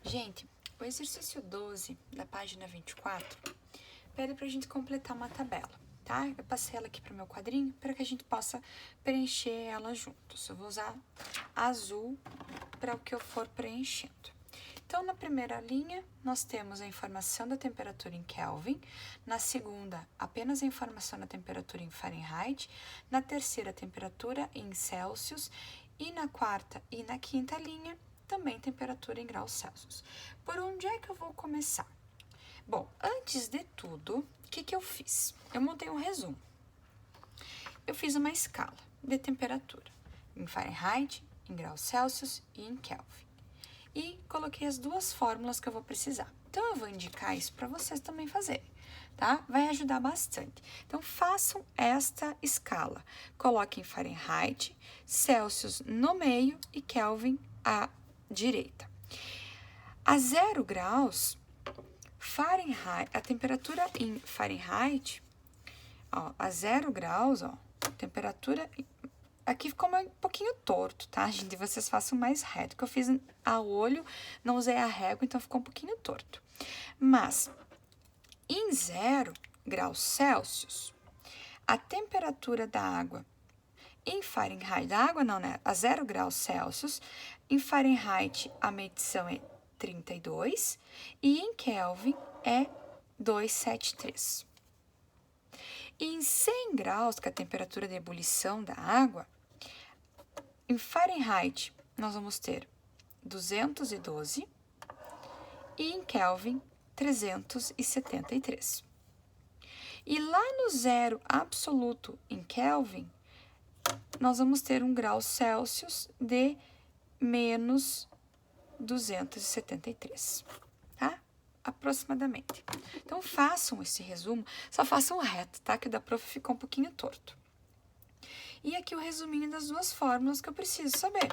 Gente, o exercício 12 da página 24 pede para a gente completar uma tabela, tá? Eu passei ela aqui para o meu quadrinho para que a gente possa preencher ela juntos. Eu vou usar azul para o que eu for preenchendo. Então, na primeira linha, nós temos a informação da temperatura em Kelvin, na segunda, apenas a informação da temperatura em Fahrenheit, na terceira, a temperatura em Celsius, e na quarta e na quinta linha, também temperatura em graus Celsius. Por onde é que eu vou começar? Bom, antes de tudo, o que eu fiz? Eu montei um resumo. Eu fiz uma escala de temperatura em Fahrenheit, em graus Celsius e em Kelvin. E coloquei as duas fórmulas que eu vou precisar. Então, eu vou indicar isso para vocês também fazerem, tá? Vai ajudar bastante. Então, façam esta escala. Coloquem Fahrenheit, Celsius no meio e Kelvin à direita. A 0 graus, Fahrenheit, a temperatura em Fahrenheit, ó, a 0 graus, ó, temperatura... Aqui ficou um pouquinho torto, tá, gente? Vocês façam mais reto, que eu fiz a olho, não usei a régua, então ficou um pouquinho torto. Mas, em 0 graus Celsius, a temperatura da água em Fahrenheit, da água não, né? A 0 graus Celsius, em Fahrenheit a medição é 32 e em Kelvin é 273. E em 100 graus, que é a temperatura de ebulição da água, em Fahrenheit, nós vamos ter 212 e em Kelvin, 373. E lá no zero absoluto em Kelvin, nós vamos ter um grau Celsius de menos 273, tá? Aproximadamente. Então, façam esse resumo, só façam reto, tá? Que o da prof ficou um pouquinho torto. E aqui o resuminho das duas fórmulas que eu preciso saber.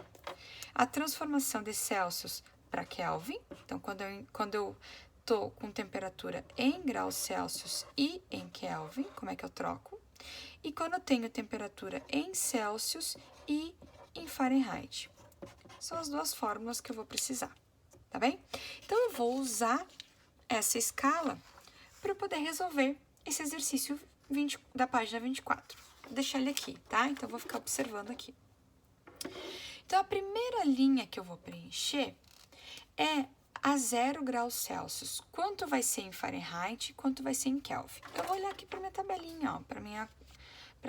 A transformação de Celsius para Kelvin. Então, quando eu tô com temperatura em graus Celsius e em Kelvin, como é que eu troco? E quando eu tenho temperatura em Celsius e em Fahrenheit. São as duas fórmulas que eu vou precisar, tá bem? Então, eu vou usar essa escala para poder resolver esse exercício da página 24. Vou deixar ele aqui, tá? Então, eu vou ficar observando aqui. Então, a primeira linha que eu vou preencher é a 0 graus Celsius. Quanto vai ser em Fahrenheit e quanto vai ser em Kelvin? Eu vou olhar aqui para minha tabelinha, ó, para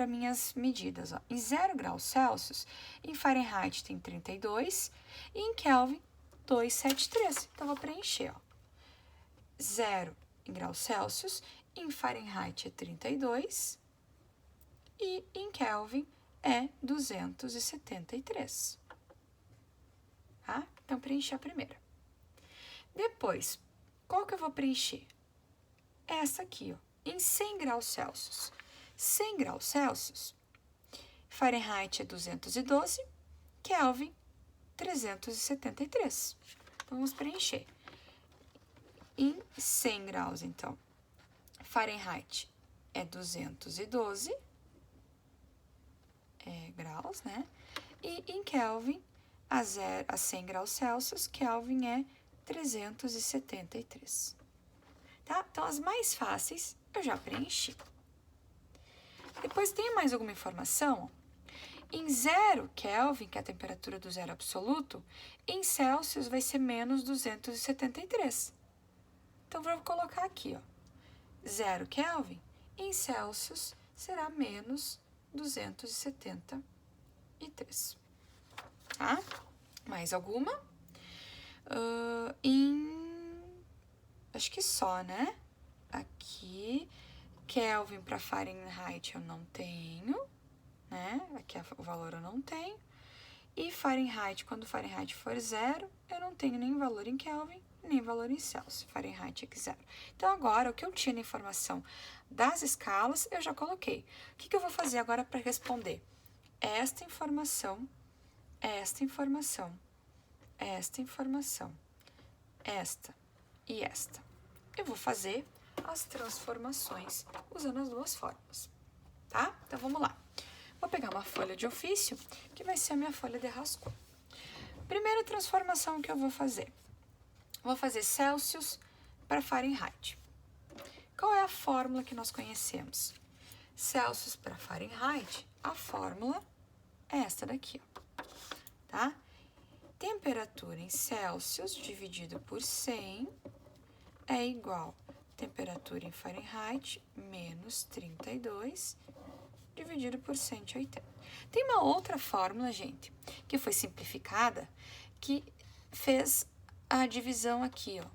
minhas medidas, ó. Em 0 graus Celsius, em Fahrenheit tem 32 e em Kelvin 273. Então, eu vou preencher, ó. 0 em graus Celsius, em Fahrenheit é 32 e em Kelvin é 273. Tá? Então, preenchi a primeira. Depois, qual que eu vou preencher? Essa aqui, ó, em 100 graus Celsius. 100 graus Celsius, Fahrenheit é 212, Kelvin 373. Então, vamos preencher. Em 100 graus, então, Fahrenheit é 212 graus, né? E em Kelvin, a 100 graus Celsius, Kelvin é 373. Tá? Então, as mais fáceis eu já preenchi. Depois, tem mais alguma informação? Em 0 Kelvin, que é a temperatura do zero absoluto, em Celsius vai ser menos 273. Então, vou colocar aqui, ó. 0 Kelvin, em Celsius, será menos 273. Tá? Mais alguma? Acho que só, né? Aqui, Kelvin para Fahrenheit eu não tenho, né? Aqui o valor eu não tenho. E Fahrenheit, quando Fahrenheit for 0, eu não tenho nem valor em Kelvin, nem valor em Celsius. Fahrenheit é 0. Então, agora, o que eu tinha na informação das escalas, eu já coloquei. O que eu vou fazer agora para responder? Esta informação, esta informação, esta informação, esta e esta. Eu vou fazer as transformações usando as duas fórmulas, tá? Então, vamos lá. Vou pegar uma folha de ofício, que vai ser a minha folha de rascunho. Primeira transformação que eu vou fazer. Vou fazer Celsius para Fahrenheit. Qual é a fórmula que nós conhecemos? Celsius para Fahrenheit, a fórmula é esta daqui, ó, tá? Temperatura em Celsius dividido por 100 é igual a temperatura em Fahrenheit menos 32 dividido por 180. Tem uma outra fórmula, gente, que foi simplificada, que fez a divisão aqui, ó,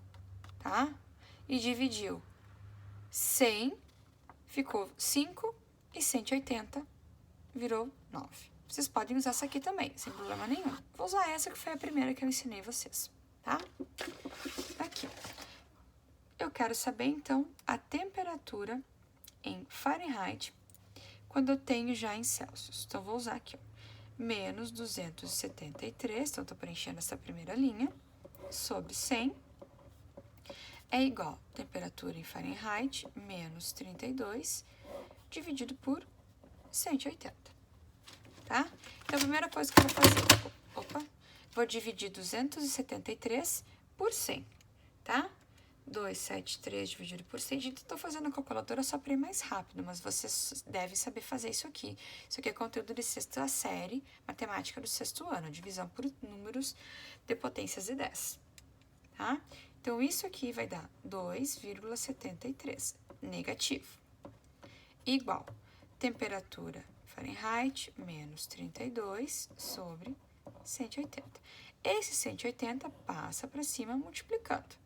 tá? E dividiu 100, ficou 5 e 180 virou 9. Vocês podem usar essa aqui também, sem problema nenhum. Vou usar essa que foi a primeira que eu ensinei vocês, tá? Aqui. Eu quero saber, então, a temperatura em Fahrenheit quando eu tenho já em Celsius. Então, vou usar aqui, ó, menos 273, então, estou preenchendo essa primeira linha, sobre 100, é igual a temperatura em Fahrenheit, menos 32, dividido por 180, tá? Então, a primeira coisa que eu vou fazer, vou dividir 273 por 100, tá? 273 dividido por 100, gente, eu tô fazendo a calculadora só para ir mais rápido, mas vocês devem saber fazer isso aqui. Isso aqui é conteúdo de sexta série, matemática do sexto ano, divisão por números de potências de 10, tá? Então, isso aqui vai dar 2,73 negativo, igual temperatura Fahrenheit menos 32 sobre 180. Esse 180 passa para cima multiplicando.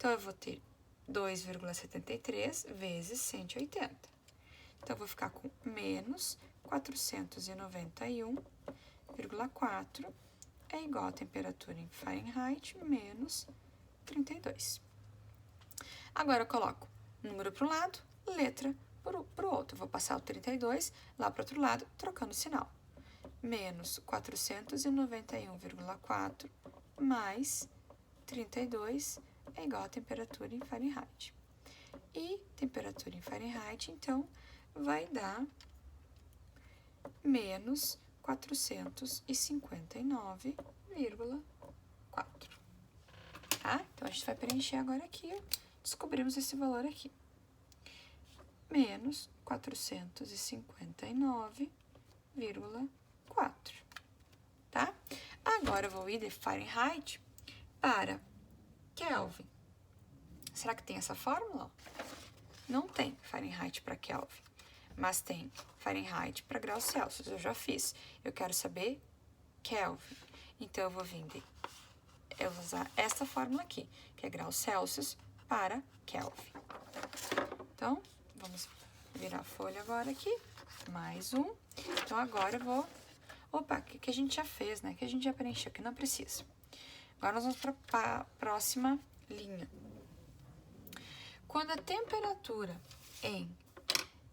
Então, eu vou ter 2,73 vezes 180. Então, eu vou ficar com menos 491,4 é igual a temperatura em Fahrenheit menos 32. Agora, eu coloco número para um lado, letra para o outro. Eu vou passar o 32 lá para o outro lado, trocando o sinal. Menos 491,4 mais 32 é igual a temperatura em Fahrenheit. E temperatura em Fahrenheit, então, vai dar menos 459,4. Tá? Então, a gente vai preencher agora aqui, ó. Descobrimos esse valor aqui. Menos 459,4. Tá? Agora, eu vou ir de Fahrenheit para Kelvin. Será que tem essa fórmula? Não tem Fahrenheit para Kelvin, mas tem Fahrenheit para graus Celsius. Eu já fiz. Eu quero saber Kelvin. Então, eu vou usar essa fórmula aqui, que é graus Celsius para Kelvin. Então, vamos virar a folha agora aqui. Mais um. Então, agora eu vou... Opa, que a gente já fez, né? Que a gente já preencheu, que não precisa. Agora, nós vamos para a próxima linha. Quando a temperatura em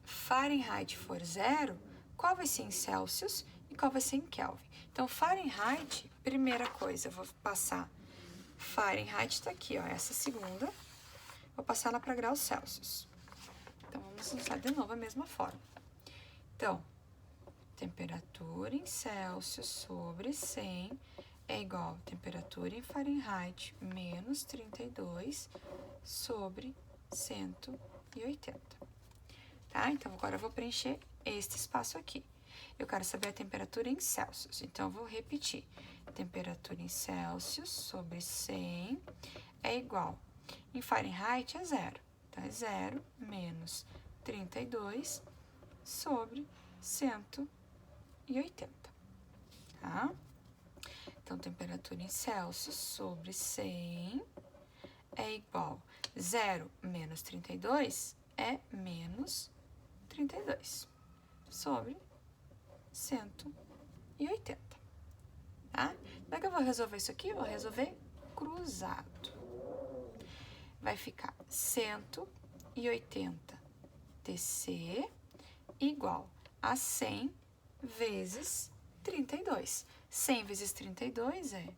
Fahrenheit for 0, qual vai ser em Celsius e qual vai ser em Kelvin? Então, Fahrenheit, primeira coisa, eu vou passar Fahrenheit, está aqui, ó, essa segunda, vou passar ela para graus Celsius. Então, vamos usar de novo a mesma forma. Então, temperatura em Celsius sobre 100 é igual a temperatura em Fahrenheit menos 32 sobre 180. Tá? Então, agora eu vou preencher este espaço aqui. Eu quero saber a temperatura em Celsius, então eu vou repetir. Temperatura em Celsius sobre 100 é igual, em Fahrenheit é 0. Então, é 0 menos 32 sobre 180. Tá? Então, temperatura em Celsius sobre 100 é igual 0 menos 32 é menos 32 sobre 180. Tá? Como é que eu vou resolver isso aqui? Eu vou resolver cruzado. Vai ficar 180 TC igual a 100 vezes 32. 100 vezes 32 é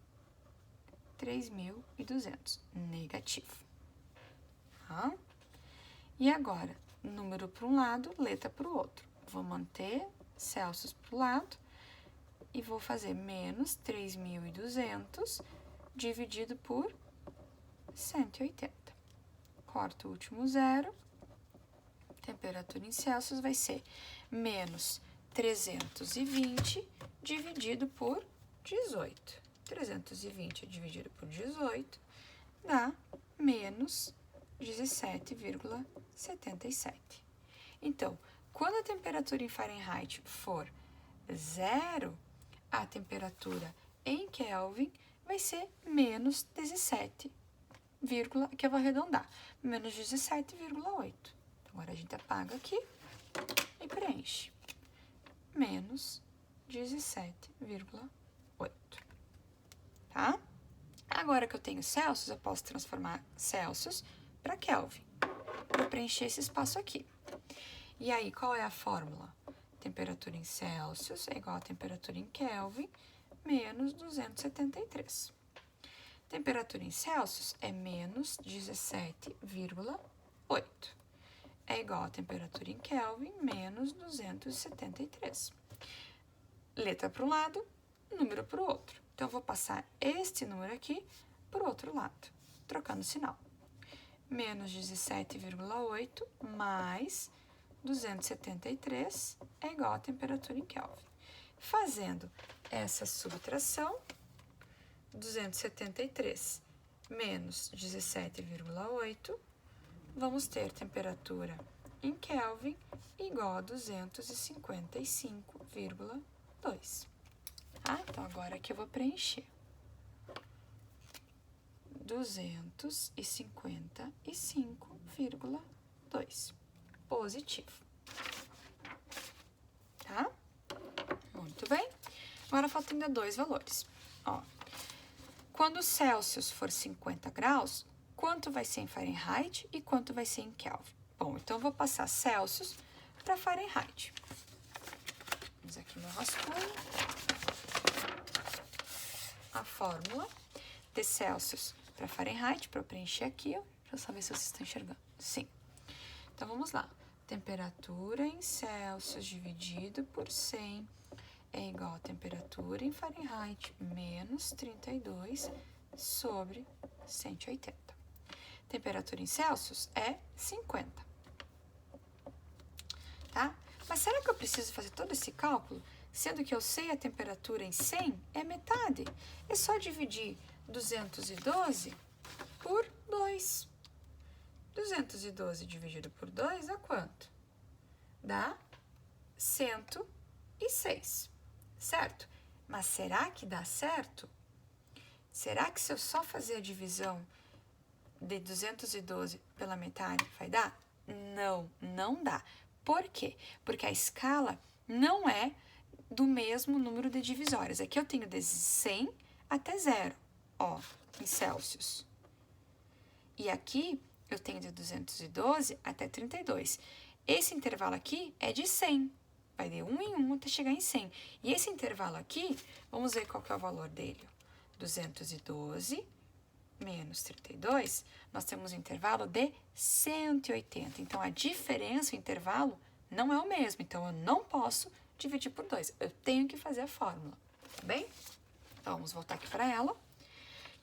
3.200, negativo. Tá? E agora, número para um lado, letra para o outro. Vou manter Celsius para o lado e vou fazer menos 3.200 dividido por 180. Corto o último zero. Temperatura em Celsius vai ser menos 320 dividido por 18. 320 dividido por 18 dá menos 17,77. Então, quando a temperatura em Fahrenheit for 0, a temperatura em Kelvin vai ser menos 17, que eu vou arredondar, menos 17,8. Então, agora a gente apaga aqui e preenche. Menos 17,8. Tá? Agora que eu tenho Celsius, eu posso transformar Celsius para Kelvin, para preencher esse espaço aqui. E aí, qual é a fórmula? Temperatura em Celsius é igual a temperatura em Kelvin, menos 273. Temperatura em Celsius é menos 17,8. É igual a temperatura em Kelvin, menos 273. Letra para um lado, número para o outro. Então, eu vou passar este número aqui para o outro lado, trocando o sinal. Menos 17,8 mais 273 é igual a temperatura em Kelvin. Fazendo essa subtração, 273 menos 17,8, vamos ter temperatura em Kelvin igual a 255,2. Então, agora aqui eu vou preencher. 255,2. Positivo. Tá? Muito bem. Agora faltam ainda dois valores. Quando Celsius for 50 graus, quanto vai ser em Fahrenheit e quanto vai ser em Kelvin? Bom, então eu vou passar Celsius para Fahrenheit. Vamos aqui meu rascunho. A fórmula de Celsius para Fahrenheit, para eu preencher aqui, para saber se vocês estão enxergando. Sim. Então, vamos lá. Temperatura em Celsius dividido por 100 é igual a temperatura em Fahrenheit menos 32 sobre 180. Temperatura em Celsius é 50. Tá? Mas será que eu preciso fazer todo esse cálculo? Sendo que eu sei a temperatura em 100 é metade. É só dividir 212 por 2. 212 dividido por 2 dá quanto? Dá 106, certo? Mas será que dá certo? Será que se eu só fazer a divisão de 212 pela metade vai dar? Não, não dá. Por quê? Porque a escala não é do mesmo número de divisórias. Aqui eu tenho de 100 até 0, em Celsius. E aqui eu tenho de 212 até 32. Esse intervalo aqui é de 100. Vai de 1 em 1 até chegar em 100. E esse intervalo aqui, vamos ver qual que é o valor dele. 212 menos 32, nós temos um intervalo de 180. Então, a diferença, o intervalo, não é o mesmo. Então, eu não posso dividir por 2. Eu tenho que fazer a fórmula, tá bem? Então, vamos voltar aqui para ela.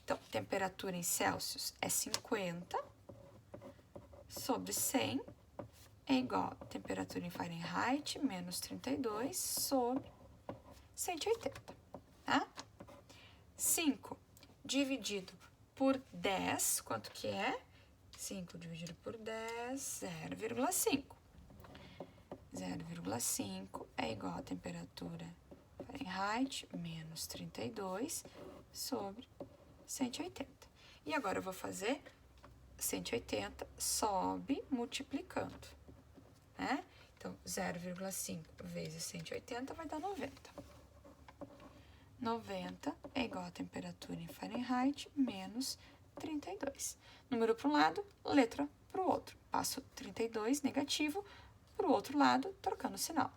Então, temperatura em Celsius é 50 sobre 100 é igual a temperatura em Fahrenheit menos 32 sobre 180, tá? 5 dividido por 10, quanto que é? 5 dividido por 10, 0,5. 0,5 é igual a temperatura Fahrenheit menos 32 sobre 180. E agora eu vou fazer 180 sobe multiplicando, né? Então, 0,5 vezes 180 vai dar 90. 90 é igual a temperatura em Fahrenheit menos 32. Número para um lado, letra para o outro. Passo 32 negativo para o outro lado, trocando o sinal.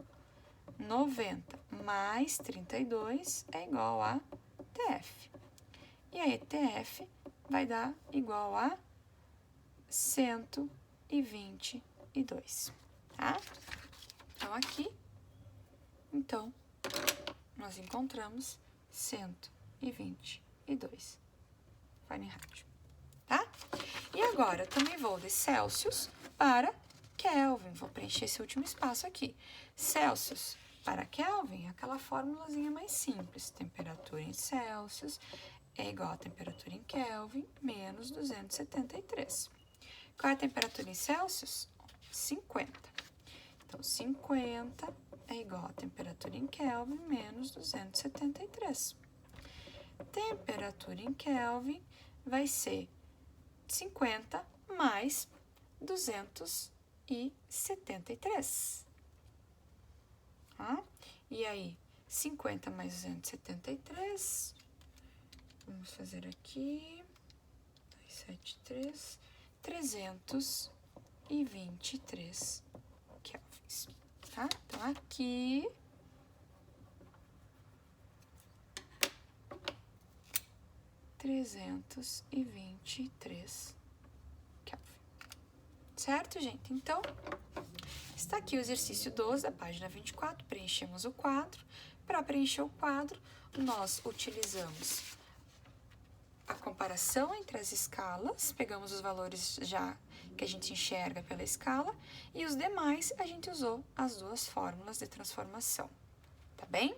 90 mais 32 é igual a TF. E aí, TF vai dar igual a 122, tá? Então, aqui, nós encontramos 122 Fahrenheit, tá? agora, eu também vou de Celsius para Kelvin. Vou preencher esse último espaço aqui. Celsius para Kelvin, aquela formulazinha mais simples. Temperatura em Celsius é igual a temperatura em Kelvin menos 273. Qual é a temperatura em Celsius? 50. Então, 50 é igual a temperatura em Kelvin menos 273. Temperatura em Kelvin vai ser 50 mais 273. Tá? E aí, 50 mais 273, vamos fazer aqui, 273, 323 kelvins, tá? Então, aqui, trezentos e 23 Kelvin. Certo, gente? Então, está aqui o exercício 12 da página 24, preenchemos o quadro. Para preencher o quadro, nós utilizamos a comparação entre as escalas, pegamos os valores já que a gente enxerga pela escala, e os demais a gente usou as duas fórmulas de transformação, tá bem?